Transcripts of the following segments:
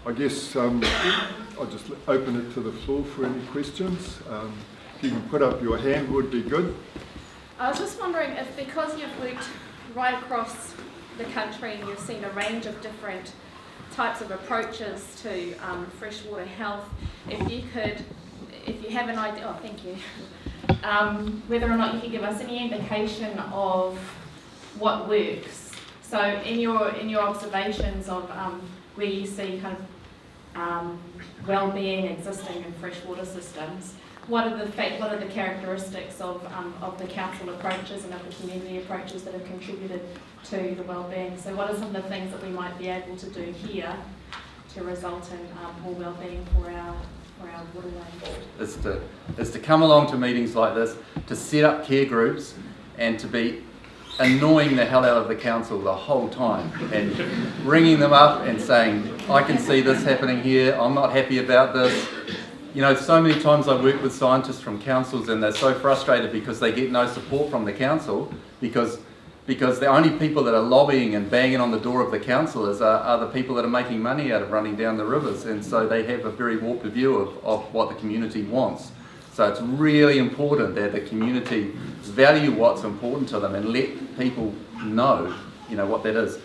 I guess I'll just open it to the floor for any questions. If you can put up your hand would be good. I was just wondering if, because you've worked right across the country and you've seen a range of different types of approaches to freshwater health, if you have an idea, oh thank you, whether or not you can give us any indication of what works. So in your observations of where you see kind of well-being existing in freshwater systems, what are the characteristics of the council approaches and of the community approaches that have contributed to the well-being? So what are some of the things that we might be able to do here to result in more well-being for our waterways? Is to come along to meetings like this, to set up care groups and to be annoying the hell out of the council the whole time and ringing them up and saying, I can see this happening here, I'm not happy about this. You know, so many times I work with scientists from councils and they're so frustrated because they get no support from the council because the only people that are lobbying and banging on the door of the councillors are the people that are making money out of running down the rivers, and so they have a very warped view of what the community wants. So it's really important that the community value what's important to them and let people know, you know, what that is.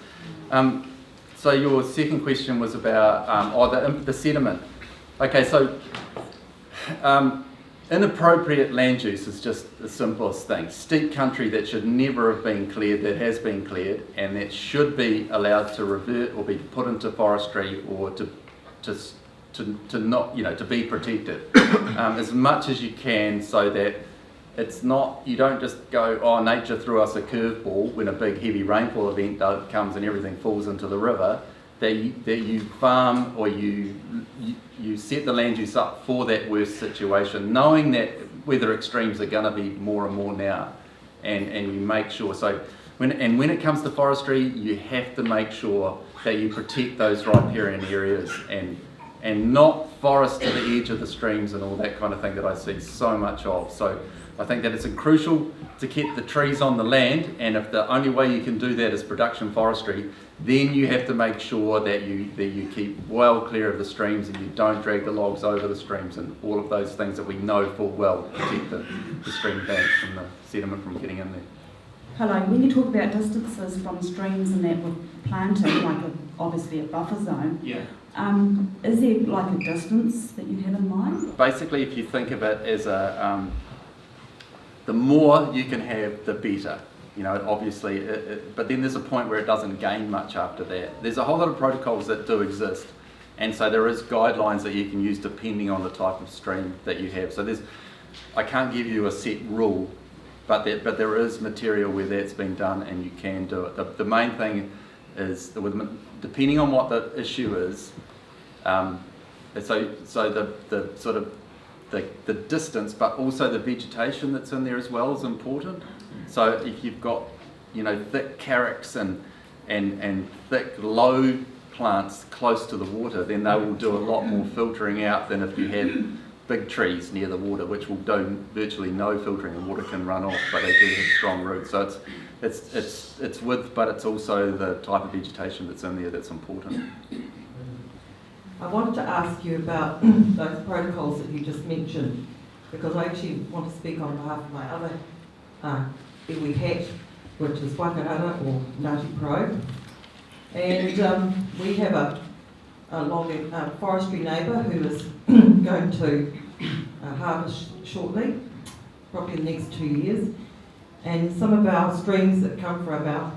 So your second question was about the sediment. Okay, so inappropriate land use is just the simplest thing. Steep country that should never have been cleared, that has been cleared, and that should be allowed to revert or be put into forestry or to not, you know, to be protected as much as you can, so that it's not, you don't just go, oh, nature threw us a curveball when a big heavy rainfall event comes and everything falls into the river. That you farm or you set the land use up for that worst situation, knowing that weather extremes are going to be more and more now, and you make sure. So when it comes to forestry, you have to make sure that you protect those riparian areas and not forest to the edge of the streams and all that kind of thing that I see so much of. So I think that it's crucial to keep the trees on the land, and if the only way you can do that is production forestry, then you have to make sure that you keep well clear of the streams and you don't drag the logs over the streams and all of those things that we know full well protect the stream banks from the sediment from getting in there. Hello, when you talk about distances from streams and that with planting, like obviously a buffer zone, yeah. Is there like a distance that you have in mind? Basically, if you think of it as the more you can have, the better. You know, obviously, but then there's a point where it doesn't gain much after that. There's a whole lot of protocols that do exist, and so there is guidelines that you can use depending on the type of stream that you have. So I can't give you a set rule, but there is material where that's been done and you can do it. The main thing is, depending on what the issue is, so the sort of the distance, but also the vegetation that's in there as well is important. So if you've got, you know, thick carex and thick low plants close to the water, then they will do a lot more filtering out than if you had big trees near the water, which will do virtually no filtering and water can run off, but they do have strong roots. So it's width, but it's also the type of vegetation that's in there that's important. I wanted to ask you about those protocols that you just mentioned, because I actually want to speak on behalf of my other iwi hat, which is Wakarara or Ngāti Pro. And we have a forestry neighbour who is going to harvest shortly, probably in the next 2 years. And some of our streams that come from our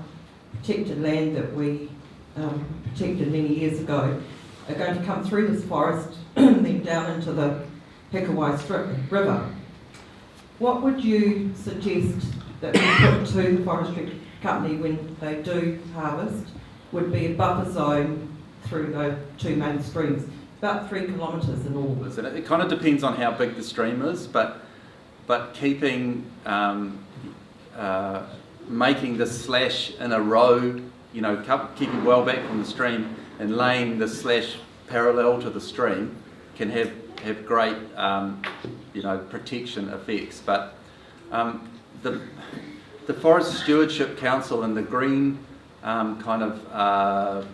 protected land that we protected many years ago are going to come through this forest and then down into the Hikawai River. What would you suggest that we put to the forestry company when they do harvest would be a buffer zone through the two main streams, about 3 kilometres in all? It kind of depends on how big the stream is, but keeping making the slash in a row, you know, keeping well back from the stream and laying the slash parallel to the stream can have great, you know, protection effects. But the Forest Stewardship Council and the Green kind of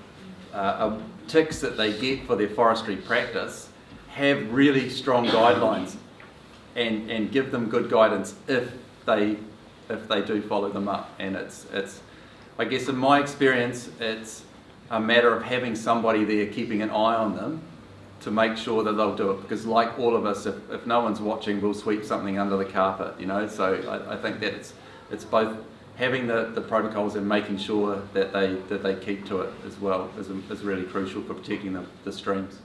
ticks that they get for their forestry practice have really strong guidelines and give them good guidance if they do follow them up. And it's I guess in my experience, it's a matter of having somebody there keeping an eye on them to make sure that they'll do it, because like all of us, if no one's watching, we'll sweep something under the carpet, you know. So I think that it's both having the protocols and making sure that they keep to it as well is really crucial for protecting the streams.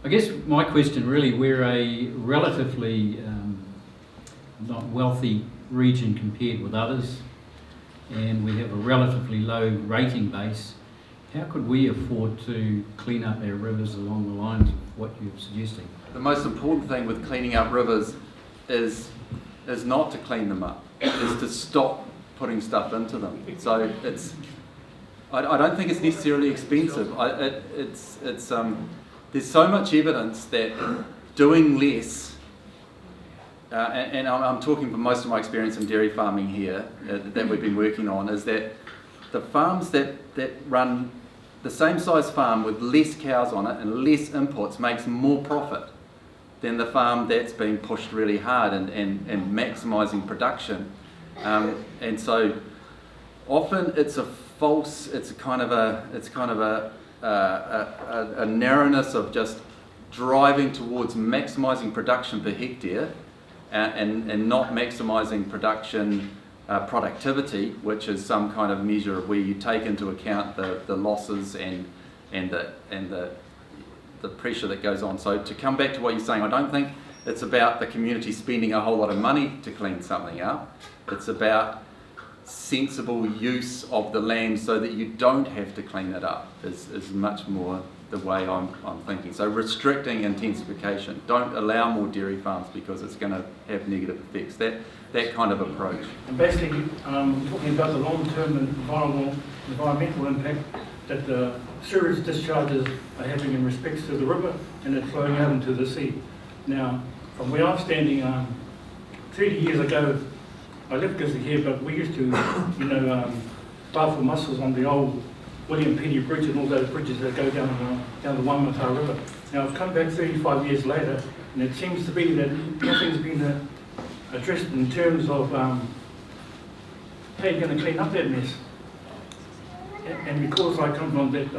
I guess my question really, we're a relatively not wealthy region compared with others, and we have a relatively low rating base. How could we afford to clean up our rivers along the lines of what you're suggesting? The most important thing with cleaning up rivers is not to clean them up, is to stop putting stuff into them. So I don't think it's necessarily expensive. There's so much evidence that doing less, and I'm talking from most of my experience in dairy farming here that we've been working on, is that the farms that run the same size farm with less cows on it and less inputs makes more profit than the farm that's being pushed really hard and maximising production. And so often it's a narrowness of just driving towards maximising production per hectare and not maximising production productivity, which is some kind of measure where you take into account the losses and the pressure that goes on. So to come back to what you're saying, I don't think it's about the community spending a whole lot of money to clean something up. It's about sensible use of the land so that you don't have to clean it up is much more the way I'm thinking. So restricting intensification. Don't allow more dairy farms because it's going to have negative effects. That kind of approach. And basically, talking about the long-term environmental impact that the sewage discharges are having in respects to the river and it flowing out into the sea. Now, from where I'm standing, 30 years ago, I left Gisborne here, but we used to, baffle mussels on the old William Petty Bridge and all those bridges that go down the Waimata River. Now, I've come back 35 years later, and it seems to be that nothing's been addressed in terms of how you're going to clean up that mess. And because I come from that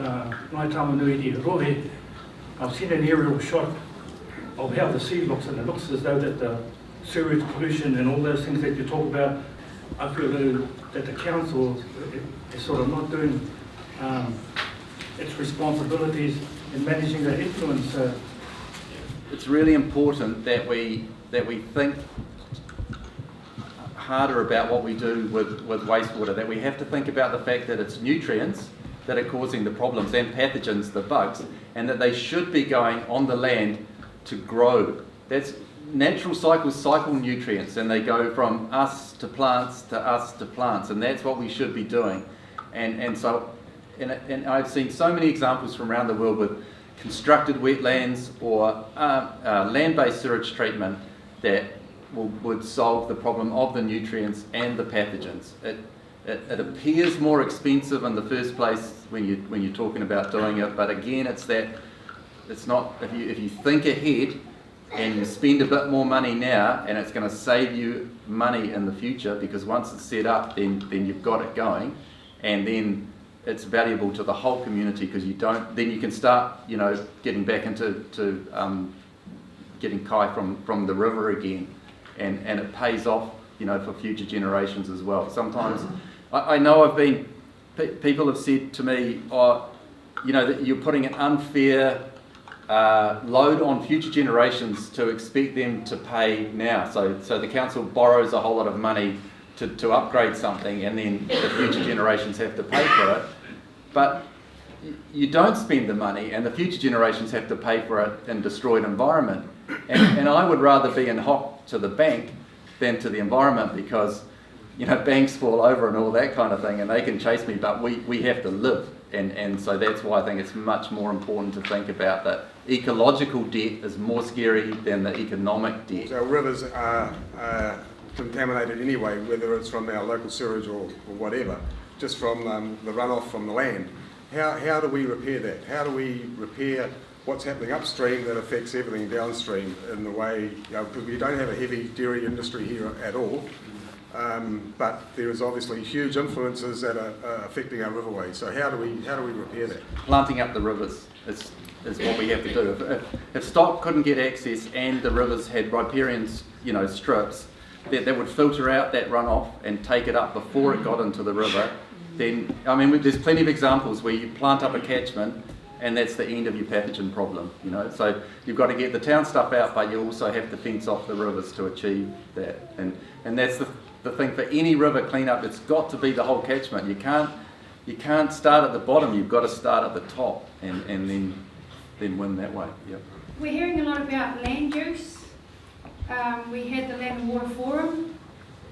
Ngaitamanui Rohe, I've seen an aerial shot of how the sea looks, and it looks as though that the sewage pollution and all those things that you talk about, I feel that the council is sort of not doing its responsibilities in managing that influence. It's really important that we think harder about what we do with wastewater, that we have to think about the fact that it's nutrients that are causing the problems and pathogens, the bugs, and that they should be going on the land to grow. That's natural cycles cycle nutrients, and they go from us to plants to us to plants, and that's what we should be doing. And I've seen so many examples from around the world with constructed wetlands or land-based sewage treatment that would solve the problem of the nutrients and the pathogens. It appears more expensive in the first place when you're talking about doing it, but again, it's not. If you think ahead and you spend a bit more money now, and it's going to save you money in the future, because once it's set up, then you've got it going, and then it's valuable to the whole community, because then you can start getting back into getting kai from the river again. And it pays off, for future generations as well. Sometimes, I know people have said to me, that you're putting an unfair load on future generations to expect them to pay now. So the council borrows a whole lot of money to upgrade something, and then the future generations have to pay for it. But you don't spend the money, and the future generations have to pay for it in destroyed environment. And I would rather be in hock to the bank than to the environment, because banks fall over and all that kind of thing, and they can chase me, but we have to live. And so that's why I think it's much more important to think about that ecological debt is more scary than the economic debt. So rivers are contaminated anyway, whether it's from our local sewage or whatever, just from the runoff from the land. how do we repair that? How do we repair what's happening upstream that affects everything downstream in the way, because we don't have a heavy dairy industry here at all, but there is obviously huge influences that are affecting our riverways. So how do we repair that? Planting up the rivers is what we have to do. If stock couldn't get access and the rivers had riparian, strips that would filter out that runoff and take it up before it got into the river, then, there's plenty of examples where you plant up a catchment and that's the end of your pathogen problem, So you've got to get the town stuff out, but you also have to fence off the rivers to achieve that. And that's the thing for any river cleanup. It's got to be the whole catchment. You can't start at the bottom. You've got to start at the top and then win that way. Yep. We're hearing a lot about land use. We had the Land and Water Forum,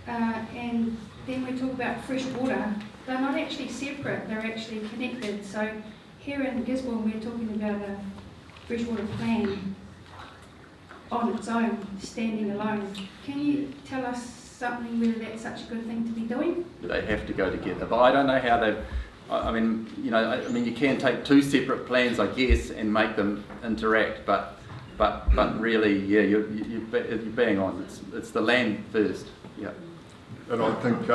and then we talk about fresh water. They're not actually separate, they're actually connected. So here in Gisborne we're talking about a freshwater plan on its own, standing alone. Can you tell us something whether that's such a good thing to be doing? They have to go together, but I don't know how they. You can take two separate plans, I guess, and make them interact. But really, yeah, you're bang on. It's the land first. Yeah. And I think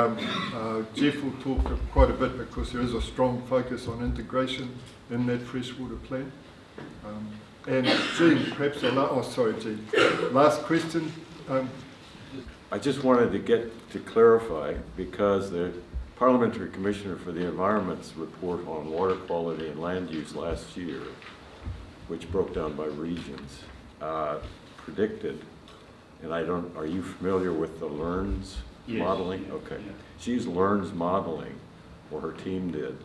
Jeff will talk quite a bit because there is a strong focus on integration in that freshwater plan. And Jean, perhaps Jean, last question. I just wanted to clarify, because the Parliamentary Commissioner for the Environment's report on water quality and land use last year, which broke down by regions, predicted, and are you familiar with the LEARNS modeling? Okay. Yeah. She used LEARNS modeling, or her team did,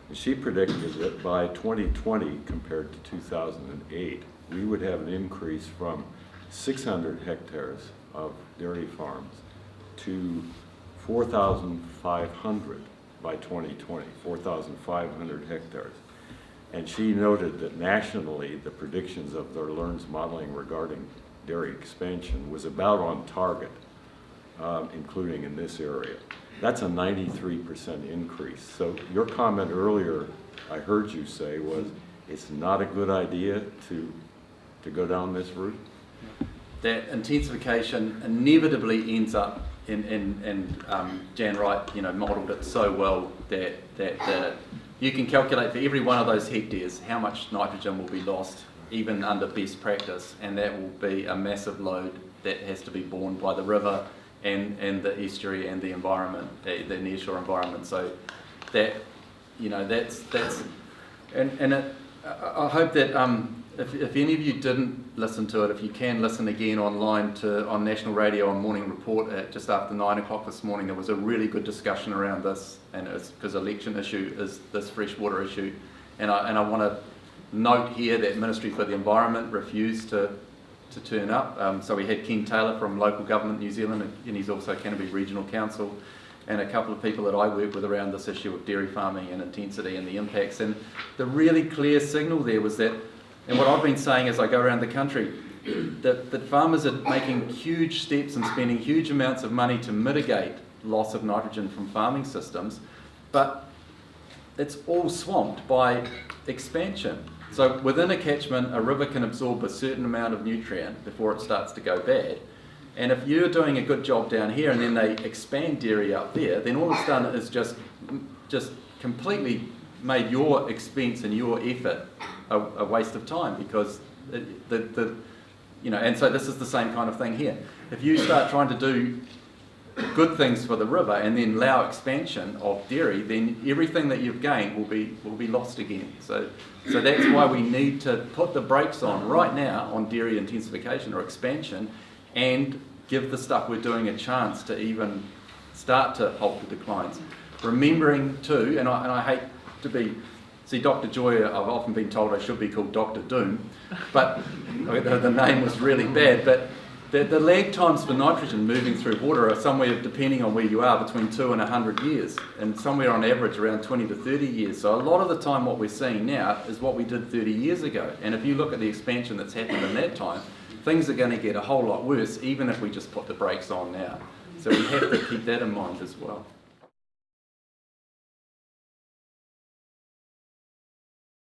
and she predicted that by 2020 compared to 2008, we would have an increase from 600 hectares of dairy farms to 4,500 by 2020, 4,500 hectares. And she noted that nationally, the predictions of their LEARNS modeling regarding dairy expansion was about on target, including in this area. That's a 93% increase. So your comment earlier, I heard you say, was it's not a good idea to go down this route? That intensification inevitably ends up in Jan Wright, modelled it so well that you can calculate for every one of those hectares how much nitrogen will be lost, even under best practice, and that will be a massive load that has to be borne by the river and the estuary and the environment, the nearshore environment. So that, that's I hope that if any of you didn't listen to it, if you can listen again online on National Radio on Morning Report at just after 9 o'clock this morning, there was a really good discussion around this, and it's because election issue is this freshwater issue, and I want to note here that Ministry for the Environment refused to turn up. So we had Ken Taylor from Local Government New Zealand, and he's also Canterbury Regional Council, and a couple of people that I work with around this issue of dairy farming and intensity and the impacts. And the really clear signal there was that, and what I've been saying as I go around the country, that farmers are making huge steps and spending huge amounts of money to mitigate loss of nitrogen from farming systems, but it's all swamped by expansion. So within a catchment, a river can absorb a certain amount of nutrient before it starts to go bad. And if you're doing a good job down here and then they expand dairy up there, then all it's done is just completely made your expense and your effort a waste of time, because and so this is the same kind of thing here. If you start trying to do good things for the river and then allow expansion of dairy, then everything that you've gained will be lost again. So that's why we need to put the brakes on right now on dairy intensification or expansion, and give the stuff we're doing a chance to even start to halt the declines. Remembering too, and I hate to see Dr. Joy, I've often been told I should be called Dr. Doom, but the name was really bad, but the lag times for nitrogen moving through water are somewhere, depending on where you are, between 2 and 100 years, and somewhere on average around 20 to 30 years. So a lot of the time what we're seeing now is what we did 30 years ago. And if you look at the expansion that's happened in that time, things are going to get a whole lot worse, even if we just put the brakes on now. So we have to keep that in mind as well.